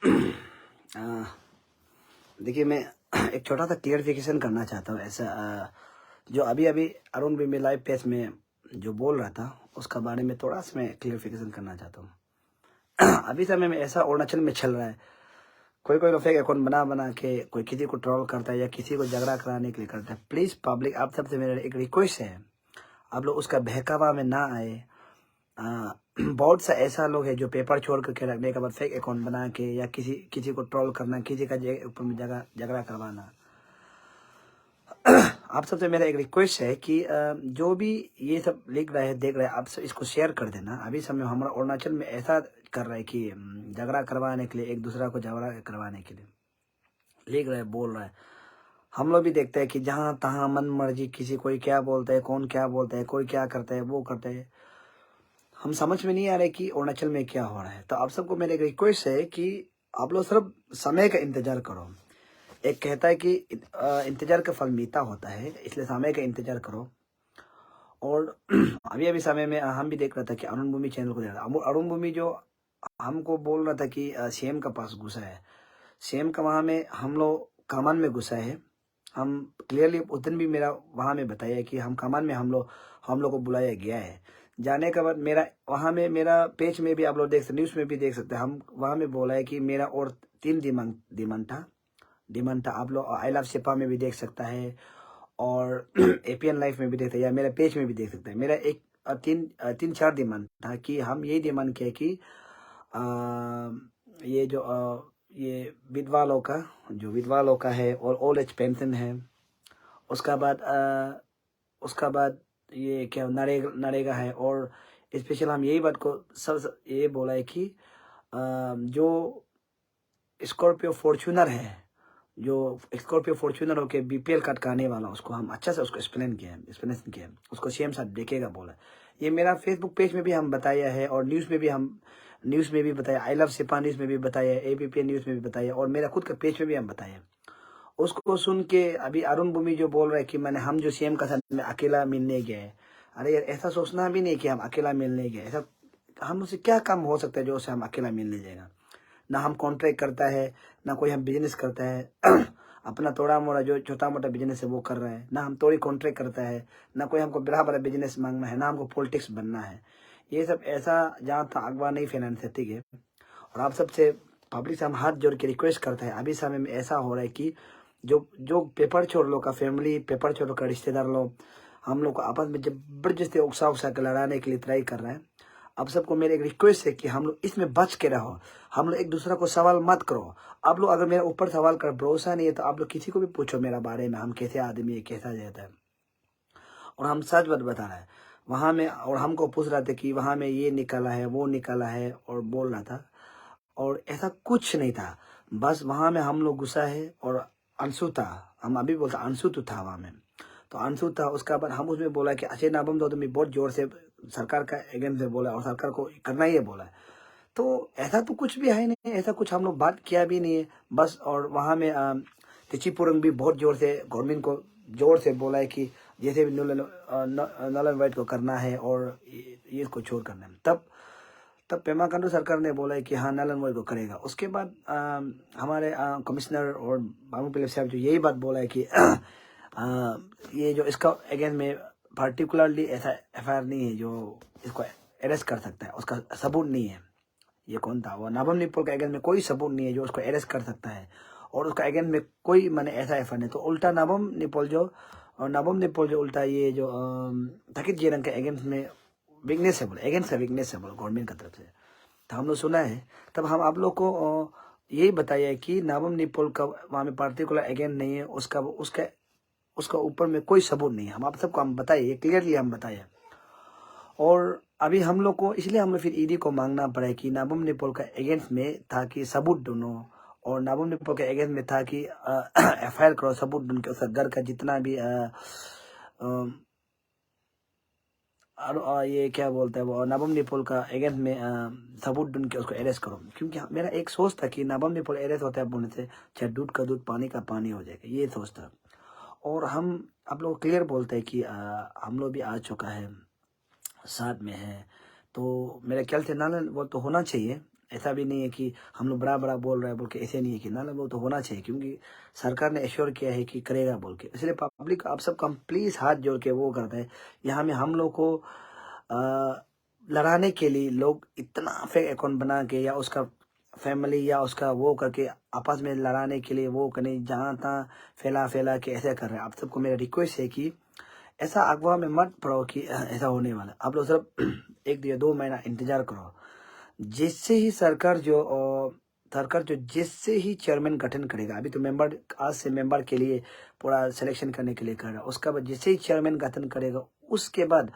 अ, देखिए मैं एक छोटा सा क्लियरिफिकेशन करना चाहता हूँ। ऐसा जो अभी अभी अरुण भी लाइव पेज में जो बोल रहा था उसका बारे में थोड़ा सा मैं क्लियरिफिकेशन करना चाहता हूँ। अभी समय में ऐसा अरुणाचल में चल रहा है, कोई कोई लोग फेक अकाउंट बना बना के कोई किसी को ट्रोल करता है या किसी को झगड़ा कराने के लिए करता है। प्लीज पब्लिक, आप सबसे मेरा एक रिक्वेस्ट है, आप लोग उसका बहकावा में ना आए। बहुत सा ऐसा लोग है जो पेपर छोड़ करके रखने के बाद फेक अकाउंट बना के या किसी किसी को ट्रोल करना, किसी का ऊपर में झगड़ा करवाना। आप सबसे मेरा एक रिक्वेस्ट है कि जो भी ये सब लिख रहे हैं देख रहे हैं, आप सब इसको शेयर कर देना। अभी समय हमारा अरुणाचल में ऐसा कर रहा है कि झगड़ा करवाने के लिए, एक दूसरा को झगड़ा करवाने के लिए लिख रहे हैं, बोल रहा है। हम लोग भी देखते हैं कि जहाँ तहाँ मन मर्जी किसी कोई क्या बोलता है, कौन क्या बोलता है, कोई क्या करता है, वो करता है। हम समझ में नहीं आ रहे कि अरुणाचल में क्या हो रहा है। तो आप सबको मेरा एक रिक्वेस्ट है कि आप लोग सिर्फ समय का इंतजार करो। एक कहता है कि इंतजार का फल मीठा होता है, इसलिए समय का इंतजार करो। और अभी अभी समय में हम भी देख रहा था कि अरुण भूमि चैनल को देख रहा था। अरुण भूमि जो हमको बोल रहा था कि सीएम का पास घुसा है, सीएम का वहाँ में हम लोग कमान में घुसा है। हम क्लियरली उस दिन भी मेरा वहाँ में बताया कि हम कमान में हम लोग को बुलाया गया है। जाने के बाद मेरा वहाँ में मेरा पेज में भी आप लोग देख सकते, न्यूज़ में भी देख सकते हैं। हम वहाँ में बोला है कि मेरा और 3 डिमांड था। आप लोग आई लव सिपा में भी देख सकता है और एपीएन लाइफ में भी देख सकते हैं या मेरे पेज में भी देख सकते हैं। मेरा एक तीन चार डिमांड था कि हम यही डिमांड किया कि ये जो ये विधवा लोग का है और ओल्ड एज पेंशन है। उसका बाद ये क्या नरेगा है। और स्पेशल हम यही बात को सब ये बोला है कि जो स्कॉर्पियो फॉर्च्यूनर है, जो स्कॉर्पियो फॉर्च्यूनर होके बीपीएल कार्ड का आने वाला, उसको हम अच्छा से उसको एक्सप्लेनेशन किया है, उसको सीएम साहब देखेगा बोला। ये मेरा फेसबुक पेज में भी हम बताया है और न्यूज़ में भी बताया, आई लव सिपा न्यूज़ में भी बताया, एबीपी न्यूज़ में भी बताया और मेरा खुद का पेज में भी हम बताया। उसको सुन के अभी अरुण भूमि जो बोल रहा है कि हम जो सीएम का साथ में अकेला मिलने गए। अरे यार, ऐसा सोचना भी नहीं कि हम अकेला मिलने गए। ऐसा हम उससे क्या काम हो सकता है जो उसे हम अकेला मिलने जाएगा। ना हम कॉन्ट्रैक्ट करता है, ना कोई हम बिजनेस करता है। अपना थोड़ा मोड़ा जो छोटा मोटा बिजनेस है वो कर रहा है। ना हम थोड़ी कॉन्ट्रैक्ट करता है, ना कोई हमको बड़ा बड़ा बिजनेस मांगना है, ना हमको पॉलिटिक्स बनना है। ये सब ऐसा जहाँ था अगवा नहीं फैलाना है, ठीक है। और आप सबसे पब्लिक से हम हाथ जोड़ के रिक्वेस्ट करते हैं। अभी समय में ऐसा हो रहा है कि जो पेपर छोड़ लो का फैमिली, पेपर छोड़ का रिश्तेदार लोग हम लोग को आपस में जबरदस्ती उकसा के लड़ाने के लिए ट्राई कर रहे हैं। आप सबको मेरी एक रिक्वेस्ट है कि हम लोग इसमें बच के रहो। हम लोग एक दूसरे को सवाल मत करो। आप लोग अगर मेरे ऊपर सवाल कर भरोसा नहीं है तो आप लोग किसी को भी पूछो मेरा बारे में, हम कैसे आदमी है, कैसा रहता है। और हम सच बात बता रहे हैं वहाँ में। और हमको पूछ रहे थे कि वहाँ में ये निकला है, वो निकला है और बोल रहा था, और ऐसा कुछ नहीं था। बस वहाँ में हम लोग गुस्सा है और अंशु था। हम अभी बोलते अंशु तो था वहाँ में, तो अंशु था। उसका बाद हम उसमें बोला कि अजय नाबम तो तुम्हें बहुत जोर से सरकार का अगेंस्ट में बोला और सरकार को करना ही है बोला। तो ऐसा तो कुछ भी है नहीं, ऐसा कुछ हम लोग बात किया भी नहीं है बस। और वहाँ में तिचिपुरंग भी बहुत जोर से गवर्नमेंट को जोर से बोला है कि जैसे भी नल एंड वाइट को करना है और ये इसको छोड़ करना है। तब पेमा खांडू सरकार ने बोला है कि हाँ नल एंड वाइट को करेगा। उसके बाद हमारे कमिश्नर और बाबू पिल्ले साहब जो यही बात बोला है कि ये जो इसका अगेंस्ट में पार्टिकुलरली ऐसा एफआईआर नहीं है जो इसको अरेस्ट कर सकता है, उसका सबूत नहीं है। ये कौन था, वो नाबम निपोल के अगेंस्ट में कोई सबूत नहीं है जो उसको अरेस्ट कर सकता है और उसका अगेंस्ट में कोई मैंने ऐसा एफआईआर नहीं। तो उल्टा नाबम निपोल जो उल्टा ये जो थकित जेरंग के अगेंस्ट में वीकनेस है बोले गवर्नमेंट की तरफ से। तो हम लोग सुना है, तब हम आप लोग को यही बताया है कि नाबम निपोल का वहाँ में पार्टिकुलर अगेंस्ट नहीं है, उसका ऊपर में कोई सबूत नहीं है। हम आप सबको हम बताइए, क्लियरली हम बताए। और अभी हम लोग को इसलिए हमें फिर ईडी को मांगना पड़ा कि नाबम निपोल का अगेंस्ट में था कि सबूत ढूंढो, और नाबम निपोल के अगेंस्ट में था कि एफआईआर करो, सबूत ढूंढ के उसका घर का जितना भी ये क्या बोलते हैं वो नाबम निपोल का अगेंस्ट में सबूत ढूंढ के उसको अरेस्ट करो। क्योंकि मेरा एक सोच था कि नाबम निपोल अरेस्ट होता है बोलने से चाहे दूध का दूध पानी का पानी हो जाएगा, ये सोच था। और हम आप लोग क्लियर बोलते हैं कि हम लोग भी आ चुका है, साथ में है। तो मेरे ख्याल से नालन वो तो होना चाहिए, ऐसा भी नहीं है कि हम लोग बड़ा बड़ा बोल रहे हैं बोल के, ऐसे नहीं है कि ना वो तो होना चाहिए, क्योंकि सरकार ने एश्योर किया है कि करेगा बोल के। इसलिए पब्लिक आप सब प्लीज हाथ जोड़ के वो करता है। यहाँ में हम लोग को लड़ाने के लिए लोग इतना फेक अकाउंट बना के या उसका फैमिली या उसका वो करके आपस में लड़ाने के लिए वो करने जहाँ तहाँ फैला फैला के ऐसे कर रहे हैं। आप सबको मेरा रिक्वेस्ट है कि ऐसा अगवा में मत पड़ो कि ऐसा होने वाला। आप लोग सिर्फ 1 या 2 महीना इंतजार करो। जिससे ही सरकार जो जिससे ही चेयरमैन गठन करेगा, अभी तो मेंबर आज से मेंबर के लिए पूरा सिलेक्शन करने के लिए कर रहा है, उसका बाद जैसे ही चेयरमैन गठन करेगा उसके बाद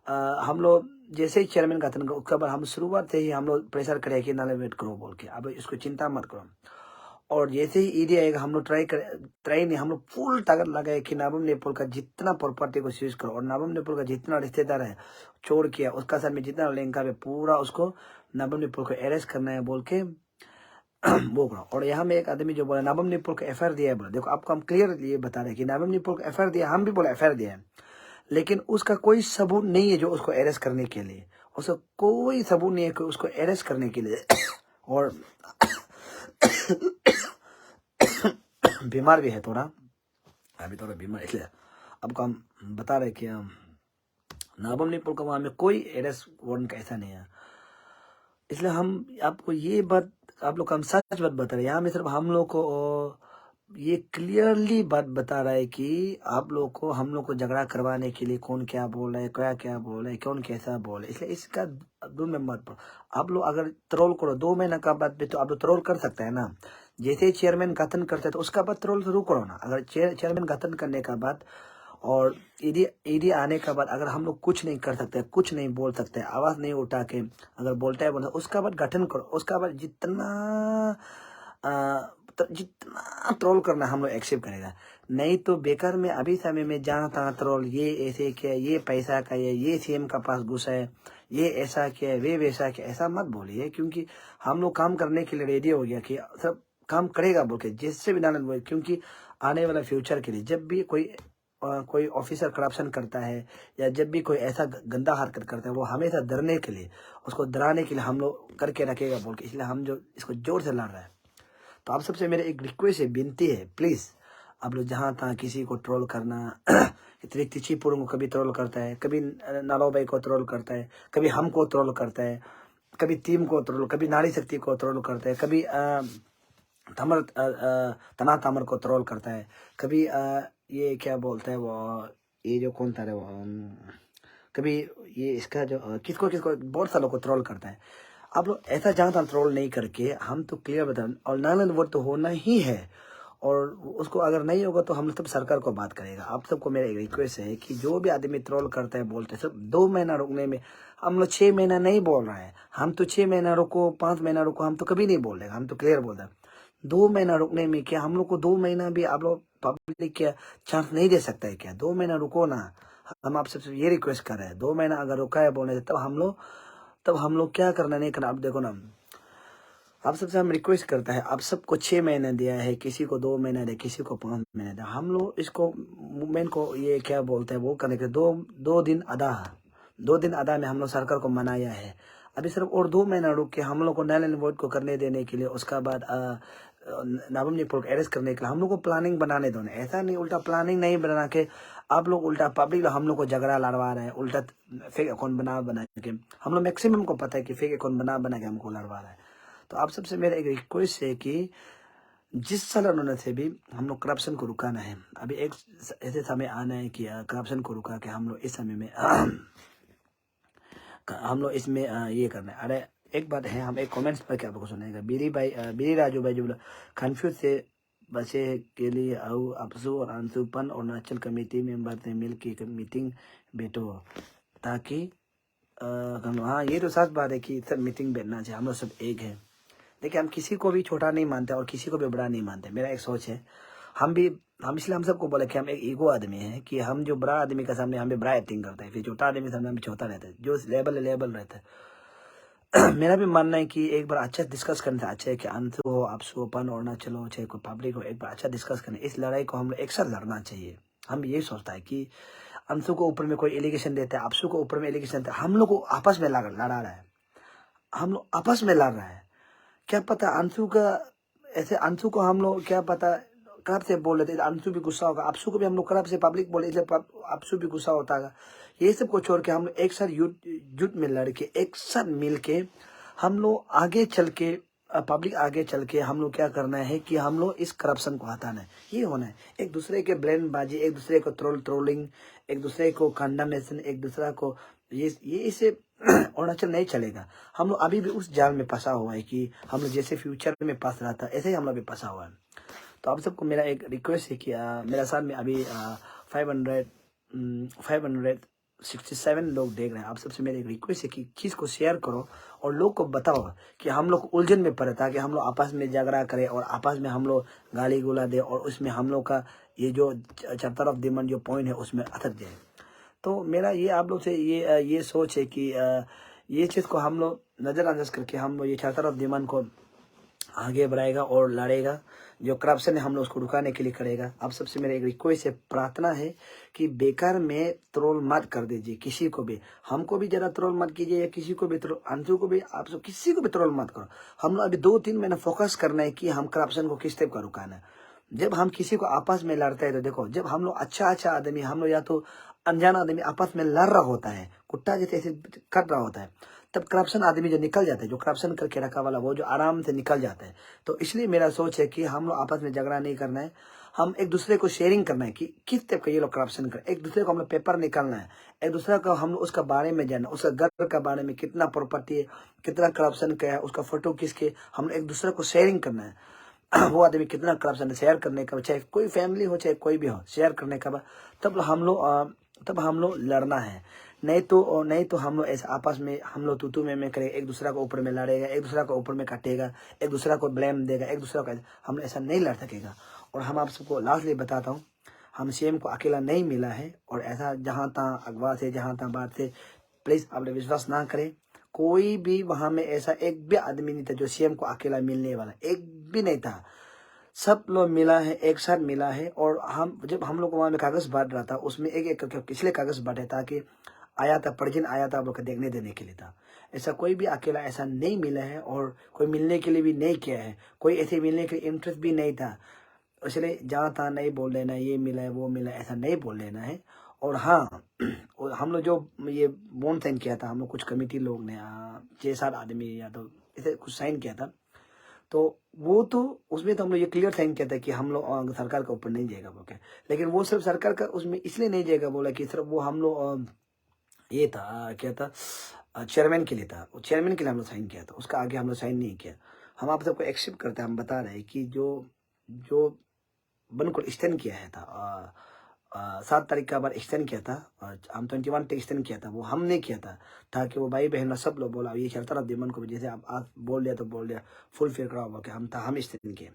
हम लोग जैसे ही चेयरमैन गठन करेगा उसके बाद हम शुरुआत से ही हम लोग प्रेशर करें कि नाले वेट करो बोल के। अब इसको चिंता मत करो। और जैसे ही ईडी आएगा हम लोग ट्राई नहीं, हम लोग फुल ताकत लगाए कि नाबम नेपाल का जितना प्रॉपर्टी को सीज करो और नाबम नेपाल का जितना रिश्तेदार है छोड़ किया उसका साथ में जितना लिंक है पूरा उसको नाबम नेपाल को अरेस्ट करना है बोल के वो करो। और यहाँ में एक आदमी जो बोला नाबम नेपाल को एफआईआर दिया है बोला, देखो आपको हम क्लियर ये बता रहे हैं कि नाबम नेपाल को एफआईआर दिया, हम भी बोला एफआईआर दिया है, लेकिन उसका कोई सबूत नहीं है जो उसको अरेस्ट करने के लिए, उसका कोई सबूत नहीं है कि उसको अरेस्ट करने के लिए। और बीमार भी है थोड़ा, अभी थोड़ा बीमार, इसलिए आपको हम बता रहे कि नाबम नेपाल का वहाँ में कोई अरेस्ट वारंट का ऐसा नहीं है। इसलिए हम आपको ये बात आप लोग को हम सच बात बता रहे हैं। यहाँ में सिर्फ हम लोग को ये क्लियरली बात बता रहा है कि आप लोग को हम लोग को झगड़ा करवाने के लिए कौन क्या बोल रहा है, क्या क्या बोल रहा है, कौन कैसा बोल रहा है। इसलिए इसका 2 नंबर पर आप लोग अगर ट्रोल करो 2 महीना का बाद भी तो आप लोग ट्रोल कर सकते हैं ना। जैसे ही चेयरमैन गठन करते हैं तो उसका बाद ट्रोल शुरू करो ना। अगर चेयरमैन गठन करने का बाद और ईडी आने के बाद अगर हम लोग कुछ नहीं कर सकते, कुछ नहीं बोल सकते, आवाज नहीं उठा के अगर बोलता है उसका बाद गठन करो। उसका बाद जितना ट्रोल करना हम लोग एक्सेप्ट करेगा, नहीं तो बेकार में अभी समय में जहाँ तहाँ ट्रोल, ये ऐसे किया, ये पैसा का ये सीएम का पास घुसा है, ये ऐसा किया है, वे वैसा किया, ऐसा मत बोलिए। क्योंकि हम लोग काम करने के लिए रेडी हो गया कि सब काम करेगा बोल के, जिससे भी नारायण बोले। क्योंकि आने वाला फ्यूचर के लिए जब भी कोई ऑफिसर करप्शन करता है या जब भी कोई ऐसा गंदा हरकत करता है, वो हमेशा डरने के लिए, उसको डराने के लिए हम लोग करके रखेगा बोल के। इसलिए हम जो इसको जोर से लड़ रहे हैं। तो आप सबसे मेरे एक रिक्वेस्ट है, विनती है, प्लीज आप लोग जहाँ तहाँ किसी को ट्रोल करना चिपुर को कभी ट्रोल करता है, कभी नालो भाई को ट्रोल करता है, कभी हमको ट्रोल करता है, कभी टीम को ट्रोल, कभी नारी शक्ति को ट्रोल करता है, कभी तना तामर को ट्रोल करता है, कभी ये क्या बोलता है वो, ये जो कौन था वो कभी ये इसका जो किसको बहुत सालों को ट्रोल करता है। आप लोग ऐसा जहाँ तहाँ ट्रोल नहीं करके हम तो क्लियर बता, और नारायण वोट तो होना ही है। और उसको अगर नहीं होगा तो हम तब सरकार को बात करेगा। आप सबको मेरा एक रिक्वेस्ट है कि जो भी आदमी ट्रोल करता है बोलते हैं, सब 2 महीना रुकने में, हम लोग 6 महीना नहीं बोल रहे हैं। हम तो 6 महीना रुको, 5 महीना रुको, हम तो कभी नहीं बोल रहे, हम तो क्लियर बोल रहे हैं। 2 महीना रुकने में क्या हम लोग को 2 महीना भी आप लोग पब्लिक क्या चांस नहीं दे सकता है क्या? 2 महीना रुको ना। हम आप सबसे ये रिक्वेस्ट कर रहे हैं, 2 महीना अगर रुका है बोलने से तब हम लोग क्या करना नहीं करना। आप देखो ना, आप सबसे हम रिक्वेस्ट करता है, आप सबको 6 महीना दिया है, किसी को 2 महीना दिया, किसी को 5 महीना दिया। हम लोग इसको मूवमेंट को ये क्या बोलते हैं वो करने के 2 दिन आधा में हम लोग सरकार को मनाया है। अभी सिर्फ और 2 महीना रुक के हम लोग को नारायण वोट को करने देने के लिए, उसका बाद नाबम नेपाल को अरेस्ट करने के लिए हम लोग को प्लानिंग बनाने दो। ऐसा नहीं उल्टा प्लानिंग नहीं बना के आप लोग उल्टा पब्लिक हम लोग को झगड़ा लड़वा रहे हैं, उल्टा फेक अकाउंट बना के। हम लोग मैक्सिमम को पता है कि फेक अकाउंट बना के हमको लड़वा रहा है। तो आप सबसे मेरा एक रिक्वेस्ट है कि जिस साल उन्होंने से भी हम लोग करप्शन को रुकाना है। अभी एक ऐसे समय आना है कि करप्शन को रुका के हम लोग इस समय में हम लोग इसमें ये करना है। अरे एक बात है, हम एक कमेंट्स पर क्या आपको सुनेगा, बीरी राजू भाई जो बोला कन्फ्यूज से बचे के लिए आओ अपसू और अंशुपन और अरुणाचल कमेटी मेंबर से मिल के मीटिंग बैठो ताकि हाँ ये तो सच बात है कि सब मीटिंग बैठना चाहिए, हम लोग सब एक है। देखिए हम किसी को भी छोटा नहीं मानते और किसी को भी बड़ा नहीं मानते। मेरा एक सोच है, हम इसलिए हम सबको बोले कि हम एक ईगो आदमी है कि हम जो बड़ा आदमी का सामने हम भी बड़ा एक्टिंग करते हैं, फिर छोटा आदमी के सामने हम छोटा रहता है, जो लेवल रहता है। मेरा भी मानना है कि एक बार अच्छा डिस्कस करना था। अच्छा है कि अंशु हो, आपसू, अपन और ना चलो, चाहे कोई पब्लिक हो, एक बार अच्छा डिस्कस करना। इस लड़ाई को हम लोग एक साथ लड़ना चाहिए। हम ये सोचता है कि अंशु को ऊपर में कोई एलिगेशन देता है, आपसू को ऊपर में एलिगेशन देता है, हम लोग को आपस में लड़ा रहा है, हम लोग आपस में लड़ रहा है। क्या पता अंशु का, ऐसे अंशु को हम लोग क्या पता कब से बोल रहे थे, अंशु भी गुस्सा होगा, अपसू को भी हम लोग कब से पब्लिक बोले, इसलिए अपसू भी गुस्सा होता है। ये सब को छोड़ के हम लोग एक साथ युद्ध में लड़के, एक साथ मिल के हम लोग आगे चल के, पब्लिक आगे चल के हम लोग क्या करना है कि हम लोग इस करप्शन को हटाना है। ये होना है, एक दूसरे के ब्लेमबाजी, एक दूसरे को ट्रोलिंग, एक दूसरे को कंडमनेशन, एक दूसरे को ये इसे अरुणाचल नहीं चलेगा। हम लोग अभी भी उस जाल में फंसा हुआ है कि हम लोग जैसे फ्यूचर में फंस रहा था ऐसे ही हम लोग भी फंसा हुआ है। तो आप सबको मेरा एक रिक्वेस्ट है कि मेरा साथ में अभी 567 लोग देख रहे हैं। आप सबसे मेरी एक रिक्वेस्ट है कि चीज़ को शेयर करो और लोग को बताओ कि हम लोग उलझन में पड़े, ताकि हम लोग आपस में झगड़ा करें और आपस में हम लोग गाली गुला दे और उसमें हम लोग का ये जो चैप्टर ऑफ दिमन जो पॉइंट है उसमें अटक जाए। तो मेरा ये आप लोग से ये सोच है कि ये चीज़ को हम लोग नज़रअंदाज करके हम लोग ये चैप्टर ऑफ दिमन को आगे बढ़ाएगा और लड़ेगा। जो करप्शन है हम लोग उसको रुकाने के लिए करेगा। आप सबसे मेरा एक रिक्वेस्ट है, प्रार्थना है कि बेकार में ट्रोल मत कर दीजिए किसी को भी। हमको भी जरा ट्रोल मत कीजिए, या किसी को भी ट्रोल, अंशु को भी, आप सब किसी को भी ट्रोल मत करो। हम लोग अभी 2-3 महीना फोकस करना है कि हम करप्शन को किस टाइप का रुकाना है। जब हम किसी को आपस में लड़ते हैं तो देखो, जब हम लोग अच्छा आदमी, हम लोग या तो अनजान आदमी आपस में लड़ रहा होता है, कुत्ता जैसे ऐसे कर रहा होता है, तब करप्शन आदमी जो निकल जाता है, जो करप्शन करके रखा वाला वो जो आराम से निकल जाता है। तो इसलिए मेरा सोच है कि हम लोग आपस में झगड़ा नहीं करना है, हम एक दूसरे को शेयरिंग करना है कि किस टाइप का ये लोग करप्शन कर, एक दूसरे को हम लोग पेपर निकालना है, एक दूसरे को हम लोग उसका बारे में जानना, उसका घर का बारे में, कितना प्रॉपर्टी है, कितना करप्शन क्या है, उसका फोटो किसके, हम लोग एक दूसरे को शेयरिंग करना है। वो आदमी कितना करप्शन शेयर करने का, चाहे कोई फैमिली हो चाहे कोई भी हो, शेयर करने का बाद तब हम लोग लड़ना है। नहीं तो हम लोग ऐसे आपस में हम लोग तू मैं करें, एक दूसरा को ऊपर में लड़ेगा, एक दूसरा को ऊपर में काटेगा, एक दूसरा को ब्लेम देगा, एक दूसरा को, हम लोग ऐसा नहीं लड़ सकेगा। और हम आप सबको लास्टली बताता हूँ, हम सीएम को अकेला नहीं मिला है, और ऐसा जहाँ तहाँ अगवा से, जहाँ तहाँ बात से प्लीज आप लोग विश्वास ना करें। कोई भी वहां में ऐसा एक भी आदमी नहीं था जो सीएम को अकेला मिलने वाला, एक भी नहीं था। सब लोग मिला है, एक साथ मिला है। और जब हम लोग वहां में कागज बांट रहा था, उसमें एक एक करके पिछले कागज बांटे, ताकि आया था पर्जिन आया था आप लोग को देखने देने के लिए था। ऐसा कोई भी अकेला ऐसा नहीं मिला है, और कोई मिलने के लिए भी नहीं किया है, कोई ऐसे मिलने के लिए इंटरेस्ट भी नहीं था। इसलिए जहाँ तहाँ नहीं बोल देना ये मिला है वो मिला है, ऐसा नहीं बोल देना है। और हाँ, और हम लोग जो ये बॉन्ड साइन किया था, हम लोग कुछ कमेटी लोग ने 6-7 आदमी या तो ऐसे कुछ साइन किया था, तो वो तो उसमें तो हम लोग ये क्लियर साइन किया था कि हम लोग सरकार के ऊपर नहीं जाएगा बोल के। लेकिन वो सिर्फ सरकार का उसमें इसलिए नहीं जाएगा बोला कि सिर्फ वो हम लोग ये था क्या था, चेयरमैन के लिए था, वो चेयरमैन के लिए हम लोग साइन किया था, उसका आगे हम लोग साइन नहीं किया। हम आप सबको एक्सेप्ट करते हैं, हम बता रहे हैं कि जो बन को एक्सटेंड किया है था 7 तारीख का बार एक्सटेंड किया था, हम 21 तक एक्सटेंड किया था, वो हमने किया था ताकि वो भाई बहन सब लोग बोला ये चलता रहा दिमन को भी, जैसे आप बोल दिया तो बोल दिया, फुल फिर करा हुआ कि हम एक्सटेंड किए।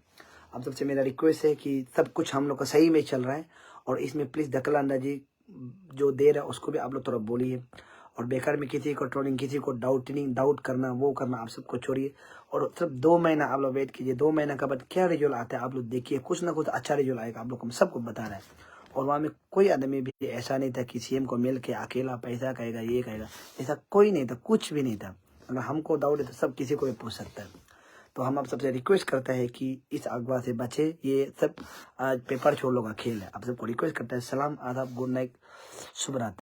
आप सबसे मेरा रिक्वेस्ट है कि सब कुछ हम लोग का सही में चल रहा है, और इसमें प्लीज़ दखल अंदाजी जो दे रहा है उसको भी आप लोग थोड़ा बोलिए, और बेकार में किसी को ट्रोलिंग, किसी को डाउट करना वो करना आप सबको छोड़िए। और सिर्फ 2 महीना आप लोग वेट कीजिए, 2 महीना के बाद क्या रिजल्ट आता है आप लोग देखिए, कुछ ना कुछ अच्छा रिजल्ट आएगा, आप लोग को सबको बता रहा है। और वहाँ में कोई आदमी भी ऐसा नहीं था कि सीएम को मिल के अकेला पैसा कहेगा ये कहेगा, ऐसा कोई नहीं था, कुछ भी नहीं था। अगर हमको डाउट है तो सब किसी को भी पूछ सकता है। तो हम आप सबसे रिक्वेस्ट करते हैं कि इस अगवा से बचे, ये सब पेपर छोड़ लोग का खेल है। आप सबको रिक्वेस्ट करते हैं, सलाम, आदाब, गुड नाइट, शुभ रात्रि।